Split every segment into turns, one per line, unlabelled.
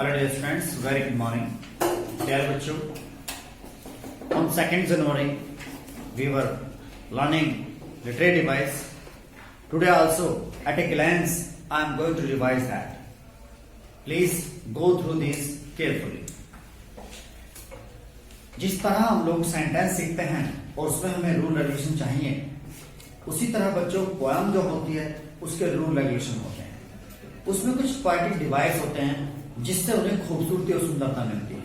Hello dear friends, very good morning. Dear बच्चों, on 2nd January we were learning literary device. Today also at a glance I am going to revise that. Please go through this carefully. जिस तरह हम लोग sentence सीखते हैं और उसमें हमें रूल रेगुलेशन चाहिए, उसी तरह बच्चों पोएम जो होती है उसके रूल रेगुलेशन होते हैं. उसमें कुछ पोएटिक डिवाइस होते हैं जिससे उन्हें खूबसूरती और सुंदरता मिलती है,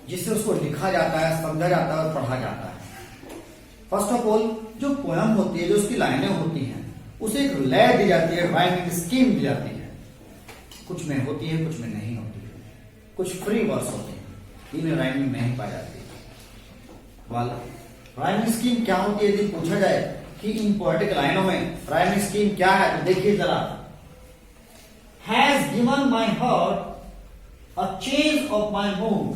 जिससे उसको लिखा जाता है, समझा जाता है और पढ़ा जाता है. फर्स्ट ऑफ ऑल जो पोएम होती है, जो उसकी लाइनें होती हैं, उसे एक लय दी जाती है, राइमिंग स्कीम दी जाती है. कुछ में होती है, कुछ में नहीं होती है. कुछ फ्री वर्ड्स होते हैं, इनमें राइमिंग नहीं पाई जाती है. राइमिंग स्कीम क्या होती है यदि पूछा जाए कि इन पोएटिक लाइनों में राइमिंग स्कीम क्या है, तो देखिए जरा. Has given my heart a change of my mood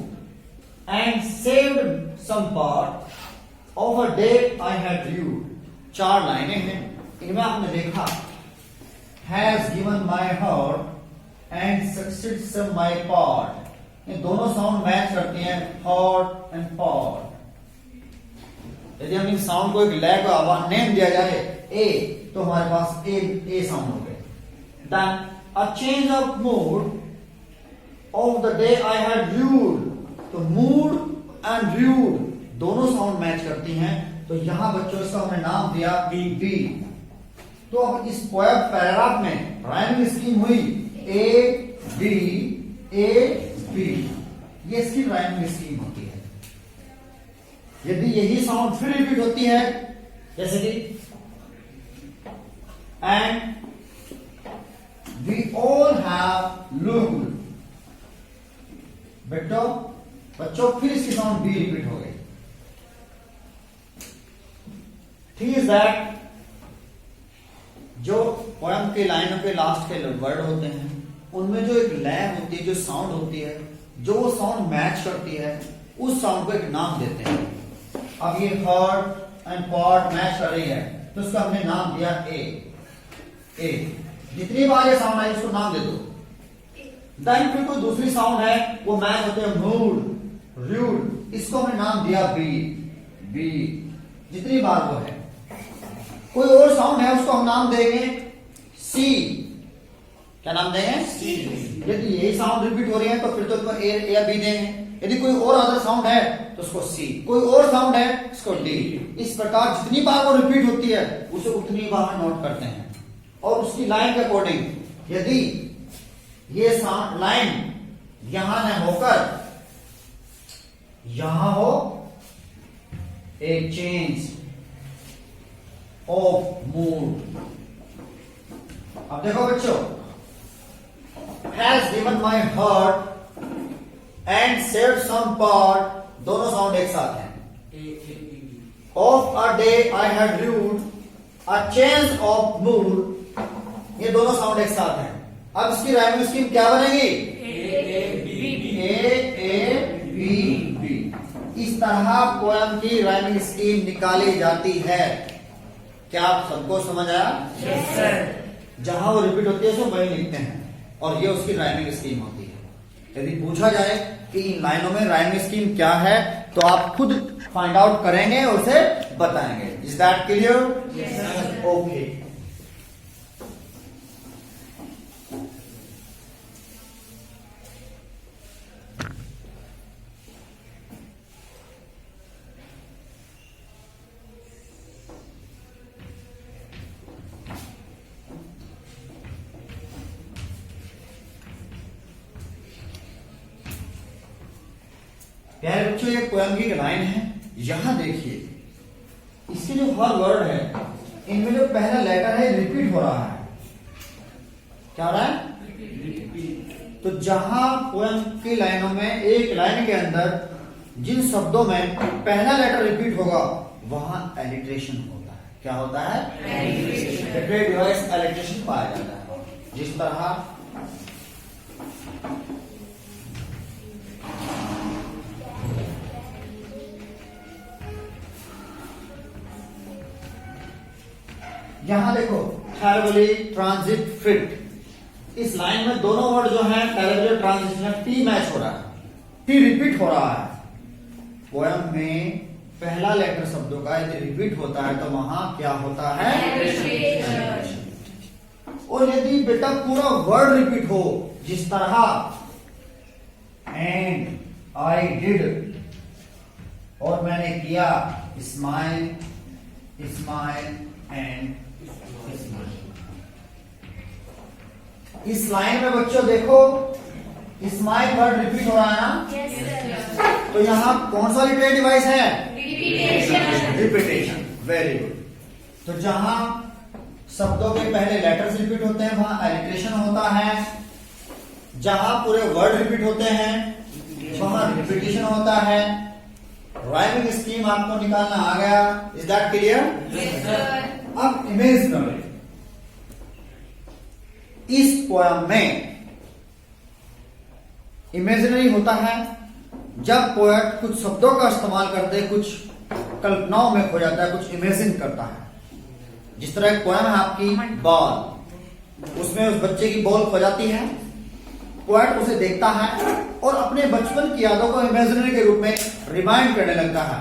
and saved some part of a day I had viewed. 4 लाइनें हैं, इनमें आपने देखा has given my heart and succeeded some my part. ये दोनों साउंड मैच करती हैं, heart and part. यदि हम इन साउंड को एक लय को आवाज नेम दिया जाए ए, तो हमारे पास ए साउंड हो गए. Then a change of mood of the day I had viewed. तो mood and viewed दोनों साउंड मैच करती हैं, तो यहां बच्चों इसका हमने नाम दिया बी. तो अब इस पोएम पैराग्राफ में राइमिंग स्कीम हुई ए बी. ये इसकी राइमिंग स्कीम होती है. यदि यही साउंड फिर रिपीट होती है, जैसे कि and we all have looked. बच्चों फिर इसकी साउंड बी रिपीट हो गई. ठीक है दैट जो पोएम के लाइनों के लास्ट के वर्ड होते हैं, उनमें जो एक लय होती है, जो साउंड होती है, जो वो साउंड मैच करती है, उस साउंड को एक नाम देते हैं. अब ये हर्ट एंड पॉट मैच कर रही है, तो उसका हमने नाम दिया ए. जितनी बार ये साउंड आई उसको नाम दे दो. देन फिर कोई दूसरी साउंड है, वो मैच होते हैं मूड, रूड, इसको हमने नाम दिया बी. जितनी बार वो है. कोई और साउंड है, उसको हम नाम देंगे सी. क्या नाम देंगे? सी. यदि यही साउंड रिपीट हो रही है तो फिर तो उसको ए या बी देंगे. यदि कोई और अदर साउंड है तो उसको सी. कोई और साउंड है उसको डी. इस प्रकार जितनी बार वो रिपीट होती है उसे उतनी बार नोट करते हैं. और उसकी लाइन के अकॉर्डिंग यदि ये साउंड लाइन यहां न होकर यहां हो, ए चेंज ऑफ मूड. अब देखो बच्चों, has given my heart and saved some part, दोनों साउंड एक साथ हैं. Of a day I had viewed, a change of mood, ये दोनों साउंड एक साथ हैं. अब इसकी राइमिंग स्कीम क्या बनेगी? A B. इस तरह पोएम की राइमिंग स्कीम निकाली जाती है. क्या आप सबको समझ आया? Yes sir. जहां वो रिपीट होती है उसको वही लिखते हैं, और ये उसकी राइमिंग स्कीम होती है. यदि पूछा जाए कि इन लाइनों में राइमिंग स्कीम क्या है, तो आप खुद फाइंड आउट करेंगे और उसे बताएंगे. Is that clear? Yes sir. Okay. प्यारे बच्चों, ये पोएम की लाइन है. यहां देखिए, इसके जो हर वर्ड है, इनमें जो पहला लेटर है रिपीट हो रहा है. क्या हो रहा है? तो जहां पोएम की लाइनों में एक लाइन के अंदर जिन शब्दों में पहला लेटर रिपीट होगा, वहां एलिट्रेशन होता है. क्या होता है? एलिट्रेशन पाया जाता है. जिस तरह यहां देखो, ट्रैवली, ट्रांजिट, फिट, इस लाइन में दोनों वर्ड जो है पहले जो ट्रांजिशन टी मैच हो रहा है, टी रिपीट हो रहा है। पोयम में पहला लेटर शब्दों का यदि रिपीट होता है तो वहां क्या होता है? और यदि बेटा पूरा वर्ड रिपीट हो, जिस तरह एंड आई डिड और मैंने किया, स्माइल स्माइल एंड स्माइल। इस लाइन में बच्चों देखो स्माइल वर्ड रिपीट हो रहा है ना?
yes,
तो यहां कौन सा लिटरेरी डिवाइस है?
रिपीटेशन।
Very good. तो जहां शब्दों के पहले लेटर्स रिपीट होते हैं वहां एलिट्रेशन होता है, जहां पूरे वर्ड रिपीट होते हैं वहां रिपीटेशन होता है। राइमिंग स्कीम आपको निकालना आ गया। Is that clear? अब इमेज करें। इस पोयम में इमेजिनरी होता है जब पोएट कुछ शब्दों का इस्तेमाल करते कुछ कल्पनाओं में खो जाता है, कुछ इमेजिन करता है। जिस तरह एक पोयम है आपकी बॉल, उसमें उस बच्चे की बॉल खो जाती है, पोएट उसे देखता है और अपने बचपन की यादों को इमेजिनरी के रूप में रिमाइंड करने लगता है।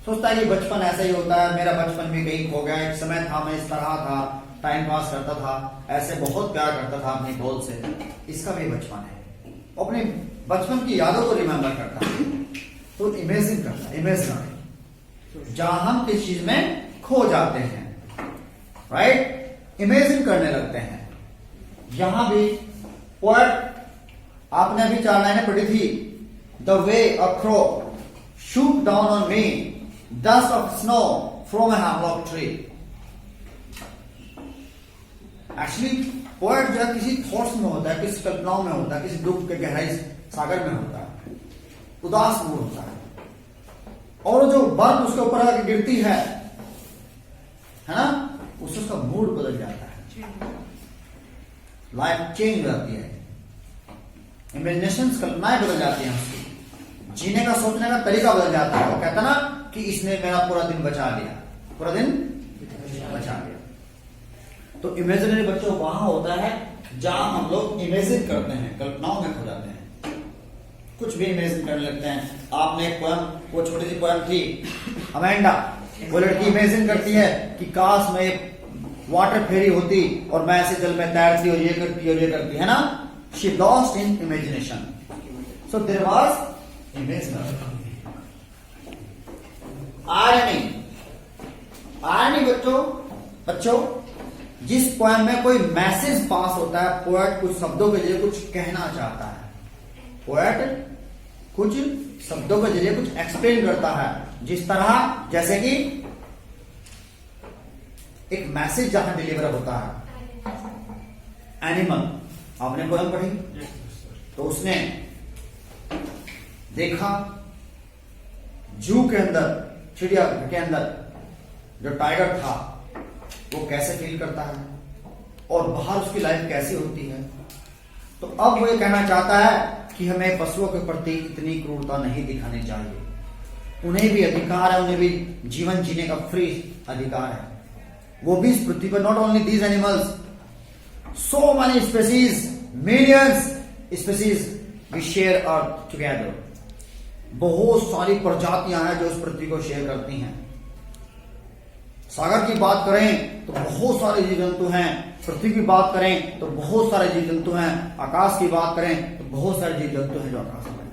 सोचता है कि बचपन ऐसा ही होता है, मेरा बचपन भी कहीं खो गया, एक समय था मैं इस तरह था, टाइम पास करता था, ऐसे बहुत प्यार करता था अपनी बॉल से, इसका भी बचपन है। अपने बचपन की यादों को रिमेंबर करता है, तो इमेजिन करता है, इमेजिनरी। जहां हम किस चीज में खो जाते हैं, राइट, इमेजिन करने लगते हैं। यहां भी पोएट, आपने अभी 4 लाइनें पढ़ी थी, the way a crow shoot down on me dust of snow from a hemlock tree. Actually poet जो है किसी थॉट्स में होता है, किसी कल्पनाओं में होता है, किसी दुख के गहराई सागर में होता है, उदास मूड होता है, और जो बर्फ उसके ऊपर आके गिरती है ना, उससे उसका मूड बदल जाता है, लाइफ चेंज हो जाती है, इमेजिनेशन कल्पनाएं बदल जाती हैं उसकी, जीने का सोचने का तरीका बदल जाता है। वो कहता ना कि इसने मेरा पूरा दिन बचा लिया, पूरा दिन बचा लिया। तो इमेजिनरी बच्चों वहां होता है जहां हम लोग इमेजिन करते हैं, कल्पनाओं में खो जाते हैं, कुछ भी इमेजिन करने लगते हैं। आपने एक पोयम, वो छोटी सी पोयम थी अमेंडा, वो लड़की इमेजिन करती है कि काश मैं वाटर फेरी होती और मैं ऐसे जल में तैरती और ये करती और ये करती, है ना? She lost in imagination, so there was imaginary. Irony बच्चों जिस पोएम में कोई मैसेज पास होता है, पोएट कुछ शब्दों के जरिए कुछ कहना चाहता है, पोएट कुछ शब्दों के जरिए कुछ एक्सप्लेन करता है, जिस तरह जैसे कि एक मैसेज जहां डिलीवर होता है। एनिमल, आपने पोएम पढ़ी तो उसने देखा जू के अंदर, चिड़ियाघर के अंदर जो टाइगर था वो कैसे फील करता है और बाहर उसकी लाइफ कैसी होती है। तो अब वो ये कहना चाहता है कि हमें पशुओं के प्रति इतनी क्रूरता नहीं दिखानी चाहिए, उन्हें भी अधिकार है, उन्हें भी जीवन जीने का फ्री अधिकार है, वो भी इस पृथ्वी पर। Not only these animals, so many species, millions species we share earth together. बहुत सारी प्रजातियां हैं जो इस पृथ्वी को शेयर करती हैं। सागर की बात करें तो बहुत सारे जीव जंतु हैं, पृथ्वी की बात करें तो बहुत सारे जीव जंतु हैं, आकाश की बात करें तो बहुत सारे जीव जंतु हैं जो आकाश में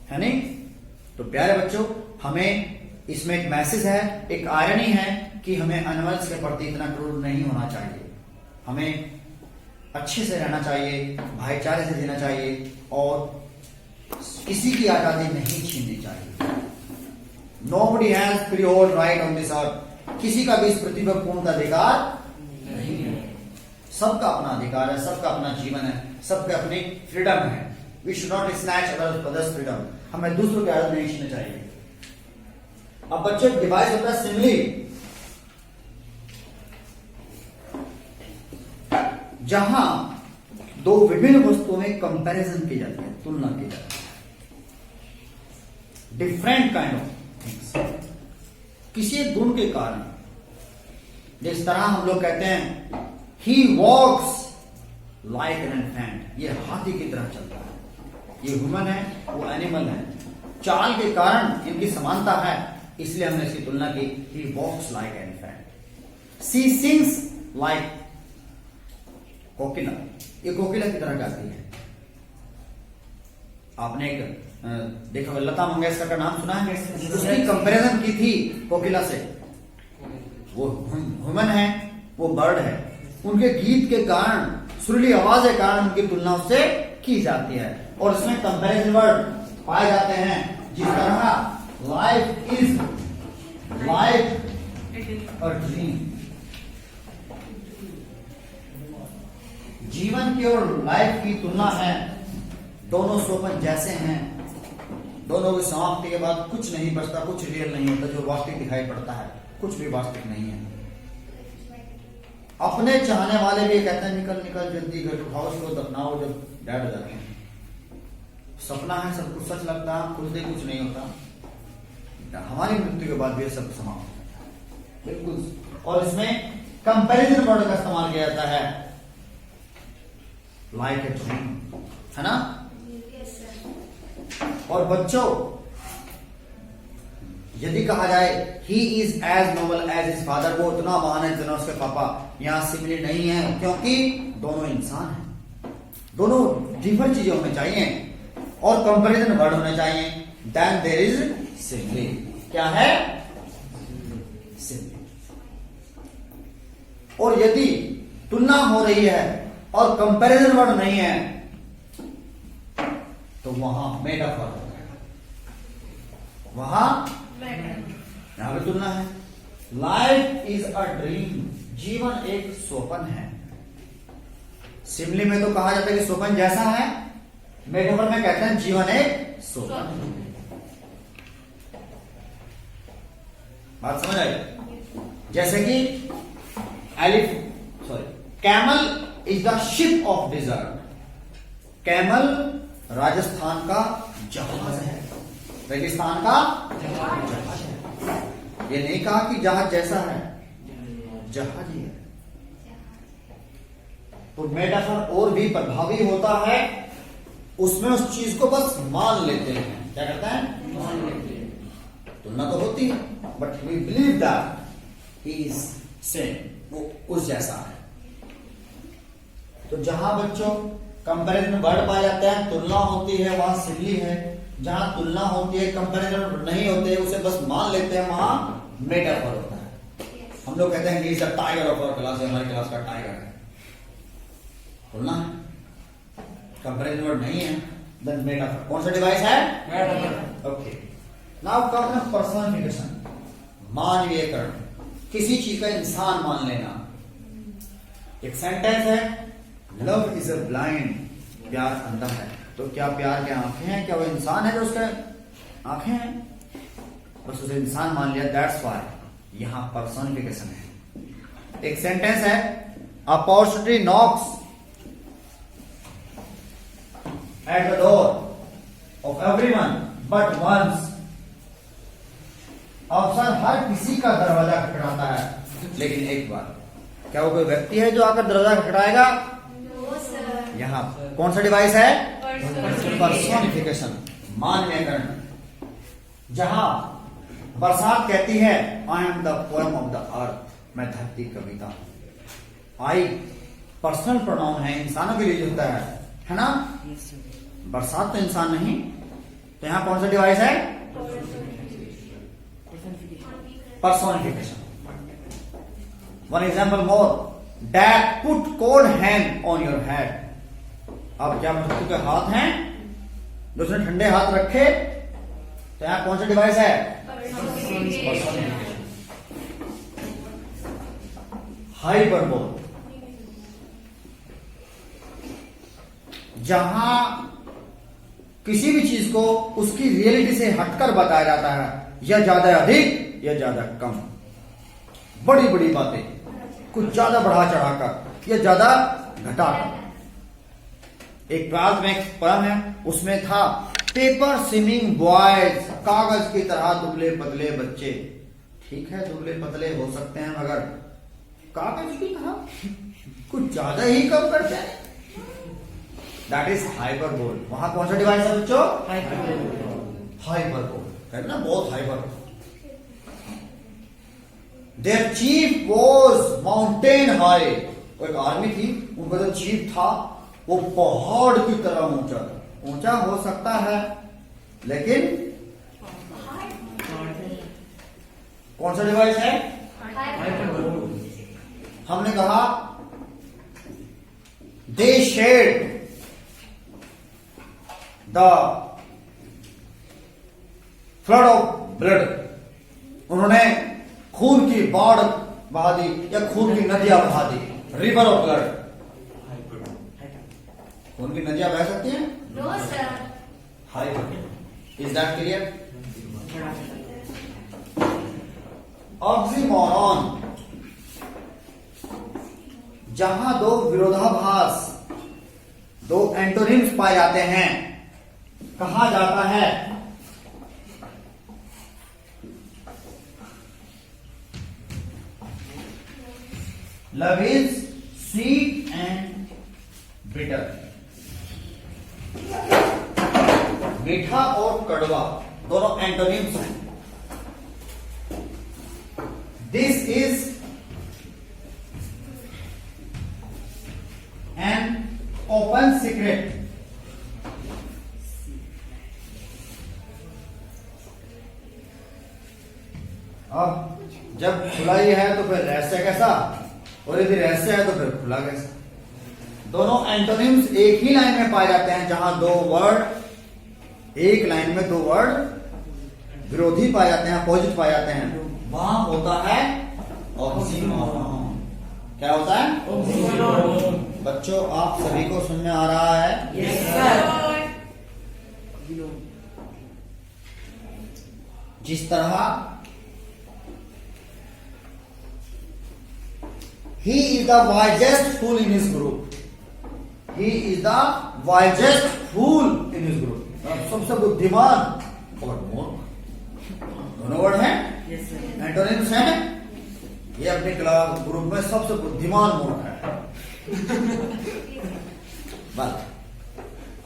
है नहीं। तो प्यारे बच्चों, हमें इसमें एक मैसेज है, एक आयरनी है कि हमें एनिमल्स के प्रति इतना क्रूर नहीं होना चाहिए, हमें अच्छे से रहना चाहिए, भाईचारे से जीना चाहिए और किसी की आजादी नहीं छीननी चाहिए। Nobody has pure right on this earth. किसी का भी इस पृथ्वी पर पूर्ण अधिकार नहीं है। सबका अपना अधिकार है, सबका अपना जीवन है, सबका अपनी फ्रीडम है। We should not snatch others' freedom. हमें दूसरों की आजादी नहीं छीननी चाहिए। अब बच्चे डिवाइस होता है सिमिली, जहां दो विभिन्न वस्तुओं में कंपैरिजन की जाती है, तुलना की जाती है, डिफरेंट काइंड ऑफ किसी एक गुण के कारण। जिस तरह हम लोग कहते हैं ही वॉक्स लाइक एन एलिफेंट, ये हाथी की तरह चलता है। ये ह्यूमन है, वो एनिमल है। चाल के कारण इनकी समानता है, इसलिए हमने इसकी तुलना की। ही वॉक्स लाइक एलिफेंट। सी सिंग्स लाइक कोकिला, ये कोकिला की तरह गाती है। आपने एक देखा लता मंगेशकर का नाम सुना है, उसकी कंपैरिजन की थी कोकिला से। वो ह्यूमन है, वो बर्ड है। उनके गीत के कारण, सुरीली आवाज के कारण उनकी तुलना उससे की जाती है। और इसमें कंपैरिजन वर्ड पाए जाते हैं, जिस तरह life is like a dream. जीवन की और लाइफ की तुलना है, दोनों स्वप्न जैसे हैं। दोनों की समाप्ति के बाद कुछ नहीं बचता, कुछ रियल नहीं होता। जो वास्तविक दिखाई पड़ता है कुछ भी वास्तविक नहीं है। अपने चाहने वाले भी कहते हैं निकल निकल जल्दी घर उठाओ, उसको दफनाओ, जब डेड हो जाते हैं। सपना है, सब कुछ सच लगता है, खुलते कुछ नहीं होता। हमारी मृत्यु के बाद भी सब समाप्त होता है, बिल्कुल। और इसमें कंपैरिजन वर्ड का इस्तेमाल किया जाता है, लाइक ए ड्रीम, है ना। और बच्चों, यदि कहा जाए he is as normal as his father, वो उतना महान है जितना उसके पापा, यहां सिमिली नहीं है, क्योंकि दोनों इंसान हैं। दोनों डिफरेंट चीजें होनी चाहिए और कंपैरिजन वर्ड होने चाहिए। Then there is simile. क्या है? सिमिली। और यदि तुलना हो रही है और कंपैरिजन वर्ड नहीं है, तो वहां मेटाफर होता है। वहां यहां पे तुलना है। लाइफ इज अ ड्रीम, जीवन एक स्वप्न है। सिमिली में तो कहा जाता है कि स्वप्न जैसा है, मेटाफर में कहते हैं जीवन एक स्वप्न। बात समझ आई? जैसे कि camel is the ship of dessert. Camel Rajasthan का जहाज है, रेगिस्तान का जहाज है। ये नहीं कहा कि जहाज जैसा है, जहाज ही है। तो मेटाफर और भी प्रभावी होता है, उसमें उस चीज को बस मान लेते हैं। क्या करते हैं? मान लेते हैं। तुलना तो होती है, but we believe that he is same, वो उस जैसा है। तो जहां बच्चों कंपैरिजन वर्ड पाए जाते हैं, तुलना होती है, वहां सिमिली है। जहां तुलना होती है, कंपैरिजन नहीं होते, उसे बस मान लेते हैं, वहां मेटाफर होता है। हम लोग कहते हैं कि is the tiger of our class, हमारी क्लास का टाइगर है। तुलना है, कंपैरिजन वर्ड नहीं है, देन मेटाफर। कौन सा डिवाइस है? Metaphor. Okay, now come on personification, मानवीयकरण। किसी चीज का इंसान मान लेना। एक सेंटेंस है, लव इज अ ब्लाइंड, प्यार अंधा है। तो क्या प्यार के आंखें हैं? क्या वो इंसान है जो उसके आंखें हैं? बस उसे इंसान मान लिया, दैट्स व्हाई यहां पर्सनिफिकेशन है। एक सेंटेंस है, opportunity knocks at the door of everyone but once. अवसर हर किसी का दरवाजा खटखटाता है, लेकिन एक बार। क्या वो कोई व्यक्ति है जो आकर दरवाजा खटखटाएगा? यहां कौन सा डिवाइस है? पर्सोनिफिकेशन, मानवीयकरण। जहां बरसात कहती है I am the poem of the earth, मैं धरती कविता हूं। आई पर्सनल प्रोनाउन है, इंसानों के लिए होता है ना। बरसात तो इंसान नहीं, तो यहां कौन सा डिवाइस है? Personification. One example more, dad put cold hand on your head. अब क्या मृत्यु के हाथ हैं जो उसने ठंडे हाथ रखे, तो यहां कौन सा डिवाइस है? हाइपरबोल। जहां किसी भी चीज को उसकी रियलिटी से हटकर बताया जाता है, या ज्यादा अधिक या ज्यादा कम, बड़ी बड़ी बातें कुछ ज्यादा बढ़ा चढ़ाकर या ज्यादा घटाकर। एक क्लास में एक पोएम है, उसमें था पेपर स्विमिंग बॉयज, कागज की तरह दुबले पतले बच्चे। ठीक है, दुबले पतले हो सकते हैं, मगर कागज की तरह कुछ ज्यादा ही कम करते हैं। That is hyperbole. वहां कौन सा डिवाइस है बच्चों? हाइपरबोल है ना, बहुत hyper. There chief was mountain high. वो एक आर्मी थी, उनका जो चीफ था वो पहाड़ की तरह ऊंचा था। ऊंचा हो सकता है लेकिन कौन सा डिवाइस है? हमने कहा they shed the flood of blood. उन्होंने खून की बाढ़ बहा दी या खून की नदियां बहा दी। River of blood. खून की नदियां बह सकती हैं?
No sir.
Hyper. Is that clear? Oxymoron, जहां दो विरोधाभास, दो एंटोनिम्स पाए जाते हैं, कहा जाता है love is sweet and bitter. मीठा और कड़वा दोनों एंटोनिम्स हैं। This is an open secret. अब जब खुला ही है तो फिर रहस्य कैसा, और यदि रहस्य है तो फिर खुला कैसा? दोनों एंटोनिम्स एक ही लाइन में पाए जाते हैं। जहां दो वर्ड एक लाइन में, दो वर्ड विरोधी पाए जाते हैं, अपोजिट पाए जाते हैं, वहां होता है ऑक्सीमोरॉन। क्या होता है?
ऑक्सीमोरॉन।
बच्चों आप सभी को सुनने आ रहा है?
Yes sir.
जिस तरह he is the wisest fool in his group, he is the wisest fool in his group, सबसे बुद्धिमान और मूर्ख दोनों वर्ड हैं, एंटोनिम्स हैं। ये अपने क्लास ग्रुप में सबसे बुद्धिमान मूर्ख है। बस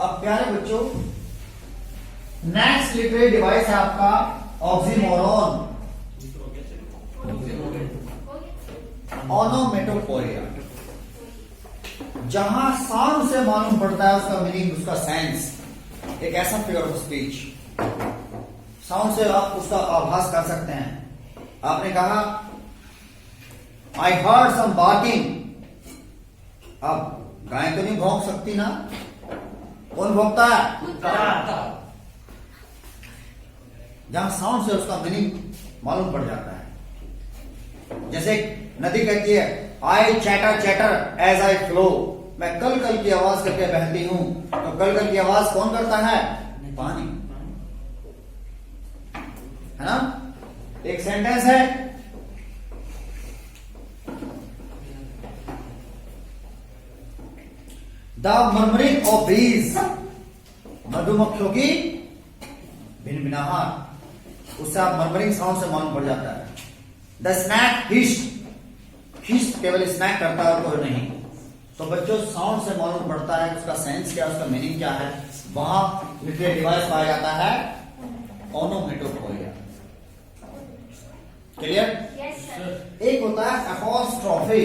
अब प्यारे बच्चों, नेक्स्ट लिटरेरी डिवाइस है आपका ऑक्सीमोरॉन, ओनोमेटोपोइया। जहां साउंड से मालूम पड़ता है उसका मीनिंग, उसका सेंस, एक ऐसा फिगर ऑफ स्पीच, साउंड से आप उसका आभास कर सकते हैं। आपने कहा आई हर्ड सम बार्किंग। अब गाय तो नहीं भौंक सकती ना, कौन भौंकता है? जहां साउंड से उसका मीनिंग मालूम पड़ जाता है। जैसे नदी कहती है I chatter chatter as I flow, मैं कल कल की आवाज करके बहती हूं। तो कल कल की आवाज कौन करता है? पानी, है ना? एक सेंटेंस है, द मर्मरिंग ऑफ बीज, मधुमक्खियों की भिनभिनाहट, उससे आप मर्मरिंग साउंड से मालूम पड़ जाता है। द स्नैक हिस्ट, हिस्ट केवल स्नैक करता है और कोई नहीं। तो बच्चों साउंड से मालूम पड़ता है उसका सेंस क्या, उसका मीनिंग क्या है। वहां लिटरेरी डिवाइस पाया जाता है ओनोमेटोपोइया। क्लियर?
Yes sir.
एक होता है एपोस्ट्रोफी,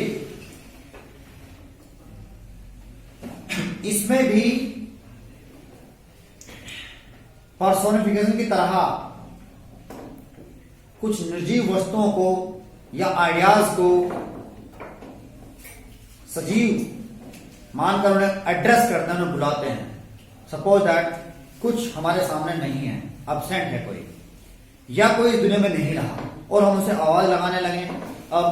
इसमें भी पर्सोनिफिकेशन की तरह कुछ निर्जीव वस्तुओं को या आइडियाज को सजीव मानकर उन्हें एड्रेस करते हैं, उन्हें बुलाते हैं। सपोज दैट कुछ हमारे सामने नहीं है, एब्सेंट है कोई, या कोई इस दुनिया में नहीं रहा और हम उसे आवाज लगाने लगे। अब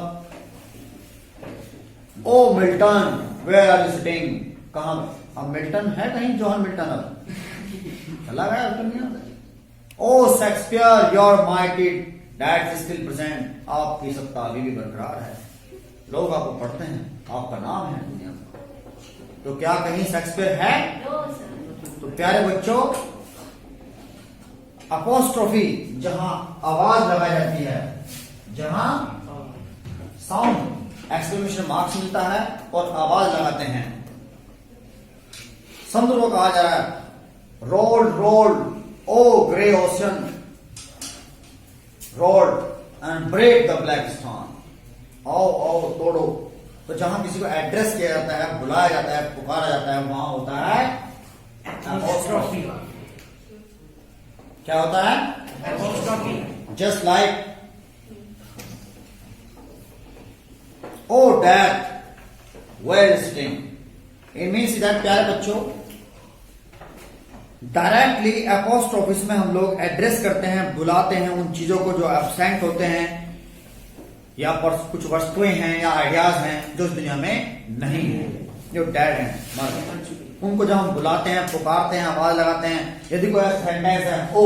O Milton where are you sitting, कहां? अब मिल्टन है कहीं? जॉन मिल्टन अब चला गया दुनिया से। O Shakespeare your mighty that is still present, आपकी सत्ता अभी भी बरकरार है, लोग आपको पढ़ते हैं, आपका नाम है दुनिया में। तो क्या कहीं शेक्सपियर है?
No sir.
तो प्यारे बच्चों, अपोस्ट्रोफी जहां आवाज लगाई जाती है, जहां साउंड एक्सक्लेमेशन मार्क्स मिलता है और आवाज लगाते हैं, समुद्र को कहा जा रहा है rolled rolled O grey ocean, rolled and break the black stone. आओ आओ तोड़ो। तो जहां किसी को एड्रेस किया जाता है, बुलाया जाता है, पुकारा जाता है, वहां होता है apostrophe। क्या होता है? Just like O dad where sitting. It means that प्यारे बच्चों, डायरेक्टली एपोस्ट्रोफिस में हम लोग एड्रेस करते हैं, बुलाते हैं उन चीजों को जो एब्सेंट होते हैं या पर कुछ वस्तुएं हैं या आइडियाज हैं जो इस दुनिया में नहीं है, जो डेड हैं, मर गए। उनको जब हम बुलाते हैं, पुकारते हैं, आवाज लगाते हैं, यदि कोई सेंटेंस है ओ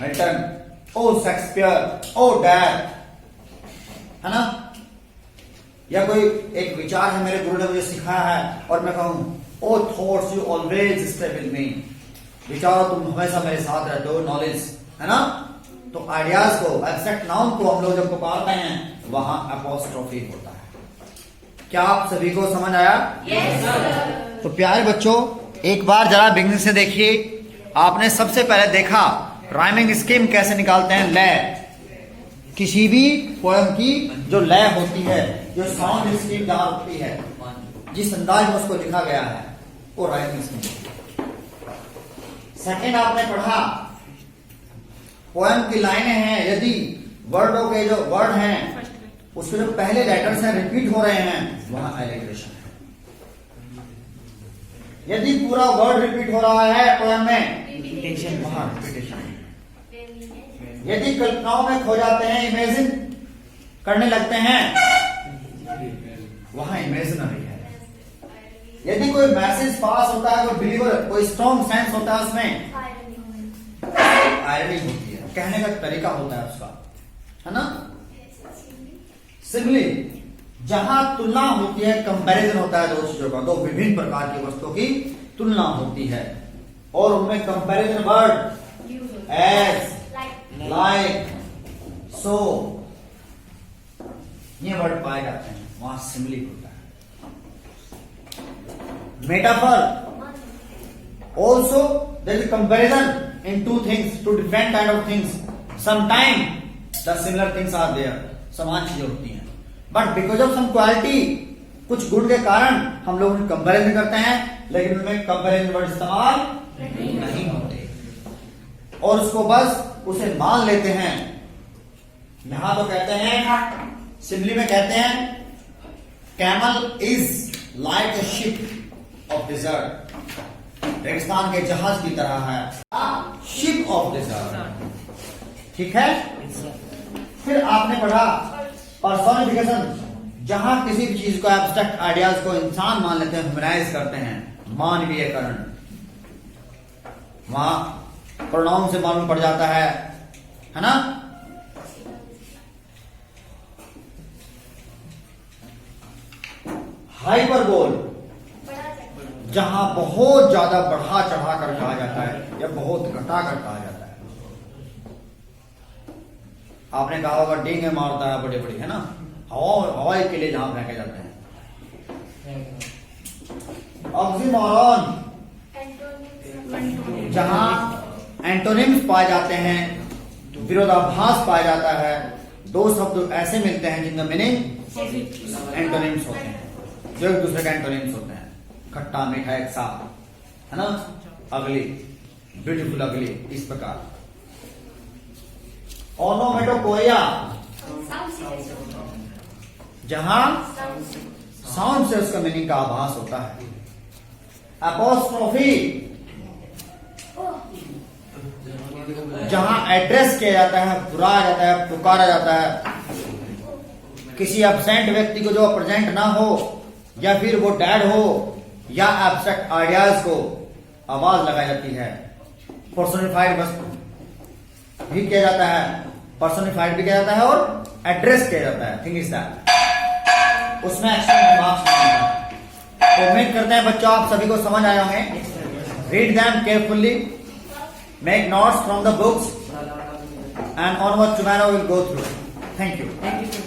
मिल्टन, ओ शेक्सपियर, ओ डैड, है ना, या कोई एक विचार है मेरे गुरु ने मुझे सिखाया है और मैं कहूं O thoughts you always stay with me, विचारो तुम हमेशा मेरे साथ रहते हो, नॉलेज, है ना। तो आइडियाज को, एब्स्ट्रैक्ट नाउन को हम लोग जब पुकारते हैं वहां एपोस्ट्रोफी होता है। क्या आप सभी को समझ आया?
Yes, sir.
तो प्यारे बच्चों, एक बार जरा बिगनिंग से देखिए। आपने सबसे पहले देखा राइमिंग स्कीम कैसे निकालते हैं, लय। किसी भी पोएम की जो लय होती है, जो साउंड स्कीम जहां होती है, जिस अंदाज में उसको लिखा गया है, वो राइमिंग स्कीम। सेकंड आपने पढ़ा पोएम की लाइनें हैं, यदि वर्डों के जो वर्ड हैं उसके जो पहले लेटर्स हैं रिपीट हो रहे हैं, वहां एलिट्रेशन है। यदि पूरा वर्ड रिपीट हो रहा है पोएम में, वहां रिपीटेशन है। यदि कल्पनाओं में खो जाते हैं, इमेजिन करने लगते हैं, वहां इमेजिनरी है। यदि कोई मैसेज पास होता है, कोई बिलीवर, कोई स्ट्रॉन्ग सेंस होता है उसमें, आयरनी होती है, कहने का तरीका होता है उसका, है ना। सिमिली, जहां तुलना होती है, कंपैरिजन होता है दो चीजों का, दो विभिन्न प्रकार की वस्तुओं की तुलना होती है और उनमें कंपैरिजन वर्ड एज, लाइक, सो, ये वर्ड पाए जाते हैं, वहां सिमिली होता है। Metaphor, also there is a comparison in two things, two different kind of things. Sometimes the similar things are there, समान चीजें होती हैं, but because of some quality, कुछ गुण के कारण हम लोग उनमें कंपैरिजन करते हैं, लेकिन उनमें कंपैरिजन वर्ड इस्तेमाल नहीं होते और उसको बस उसे मान लेते हैं। यहां तो कहते हैं, सिमली में कहते हैं, camel is like a ship of dessert, रेगिस्तान के जहाज की तरह है, शिप ऑफ डिजर्ट। ठीक है। फिर आपने पढ़ा पर्सोनिफिकेशन, जहां किसी भी चीज को, एब्स्ट्रैक्ट आइडियाज को इंसान मान लेते हैं, ह्यूमनाइज करते हैं, मानवीयकरण। वहां प्रोनाउन से मालूम पड़ जाता है ना। हाइपरबोल, जहां बहुत ज्यादा बढ़ा चढ़ा कर कहा जाता है या बहुत घटा कर कहा जाता है। आपने कहा होगा डींगे मारता है बड़े बड़ी, है ना, हवाई के लिए जहां फेंके जाते हैं। ऑक्सीमोरॉन, जहां एंटोनिम्स पाए जाते हैं, विरोधाभास पाया जाता है, दो शब्द ऐसे मिलते हैं जिनका मीनिंग एंटोनिम्स होते हैं, जो एक दूसरे का एंटोनिम्स होते हैं। खट्टा मीठा एक साथ, है ना, अगली, ब्यूटीफुल अगली, इस प्रकार। ओनोमेटोपोइया, जहां साउंड से उसका मीनिंग का आभास होता है। एपोस्ट्रोफी, जहां एड्रेस किया जाता है, बुलाया जाता है, पुकारा जाता है, किसी एब्सेंट व्यक्ति को जो प्रेजेंट ना हो, या फिर वो डेड हो, या एब्स्ट्रैक्ट आइडियाज को आवाज लगाई जाती है। पर्सोनिफाइड वस्तु भी किया जाता है, पर्सोनिफाइड भी किया जाता है और एड्रेस किया जाता है। थिंग इज दैट, उसमें एक्शन मार्क्स मिलता है। तो उम्मीद करते हैं बच्चों आप सभी को समझ आए होंगे। Read them carefully, make notes from the books, and onward tomorrow we'll go through. Thank you.
Thank you.